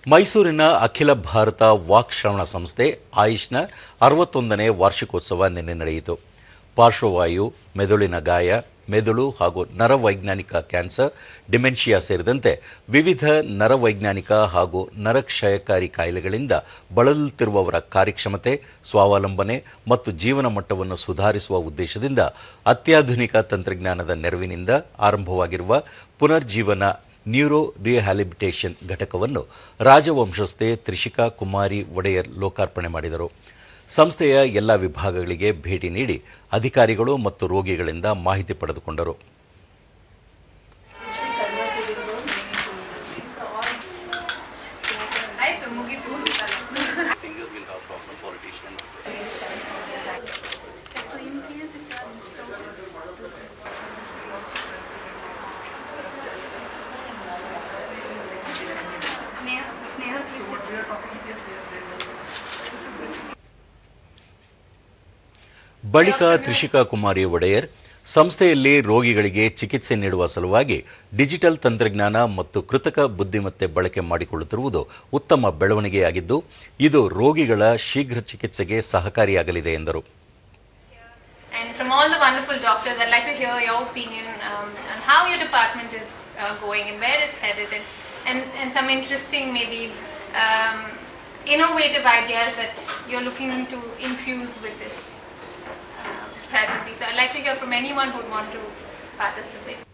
ಮೈಸೂರಿನ ಅಖಿಲ ಭಾರತ ವಾಕ್ಶ್ರವಣ ಸಂಸ್ಥೆ ಆಯುಷ್ನ 61ನೇ ವಾರ್ಷಿಕೋತ್ಸವ ನಿನ್ನೆ ನಡೆಯಿತು. ಪಾರ್ಶ್ವವಾಯು, ಮೆದುಳಿನ ಗಾಯ, ಮೆದುಳು ಹಾಗೂ ನರವೈಜ್ಞಾನಿಕ ಕ್ಯಾನ್ಸರ್, ಡಿಮೆನ್ಷಿಯಾ ಸೇರಿದಂತೆ ವಿವಿಧ ನರವೈಜ್ಞಾನಿಕ ಹಾಗೂ ನರಕ್ಷಯಕಾರಿ ಕಾಯಿಲೆಗಳಿಂದ ಬಳಲುತ್ತಿರುವವರ ಕಾರ್ಯಕ್ಷಮತೆ, ಸ್ವಾವಲಂಬನೆ ಮತ್ತು ಜೀವನ ಮಟ್ಟವನ್ನು ಸುಧಾರಿಸುವ ಉದ್ದೇಶದಿಂದ ಅತ್ಯಾಧುನಿಕ ತಂತ್ರಜ್ಞಾನದ ನೆರವಿನಿಂದ ಆರಂಭವಾಗಿರುವ ಪುನರ್ಜೀವನ ನ್ಯೂರೋ ರಿಹ್ಯಾಬಿಲಿಟೇಷನ್ ಘಟಕವನ್ನು ರಾಜವಂಶಸ್ಥೆ ತ್ರಿಷಿಕಾ ಕುಮಾರಿ ಒಡೆಯರ್ ಲೋಕಾರ್ಪಣೆ ಮಾಡಿದರು. ಸಂಸ್ಥೆಯ ಎಲ್ಲ ವಿಭಾಗಗಳಿಗೆ ಭೇಟಿ ನೀಡಿ ಅಧಿಕಾರಿಗಳು ಮತ್ತು ರೋಗಿಗಳಿಂದ ಮಾಹಿತಿ ಪಡೆದುಕೊಂಡರು. ಬಳಿಕ ತ್ರಿಷಿಕಾ ಕುಮಾರಿ ಒಡೆಯರ್ ಸಂಸ್ಥೆಯಲ್ಲಿ ರೋಗಿಗಳಿಗೆ ಚಿಕಿತ್ಸೆ ನೀಡುವ ಸಲುವಾಗಿ ಡಿಜಿಟಲ್ ತಂತ್ರಜ್ಞಾನ ಮತ್ತು ಕೃತಕ ಬುದ್ಧಿಮತ್ತೆ ಬಳಕೆ ಮಾಡಿಕೊಳ್ಳುತ್ತಿರುವುದು ಉತ್ತಮ ಬೆಳವಣಿಗೆಯಾಗಿದ್ದು, ಇದು ರೋಗಿಗಳ ಶೀಘ್ರ ಚಿಕಿತ್ಸೆಗೆ ಸಹಕಾರಿಯಾಗಲಿದೆ ಎಂದರು. And from all the wonderful doctors, I'd like to hear your opinion on how your department is going and where it's headed, and some interesting, maybe innovative ideas that you're looking to infuse with this presently. So I'd like to hear from anyone who would want to participate.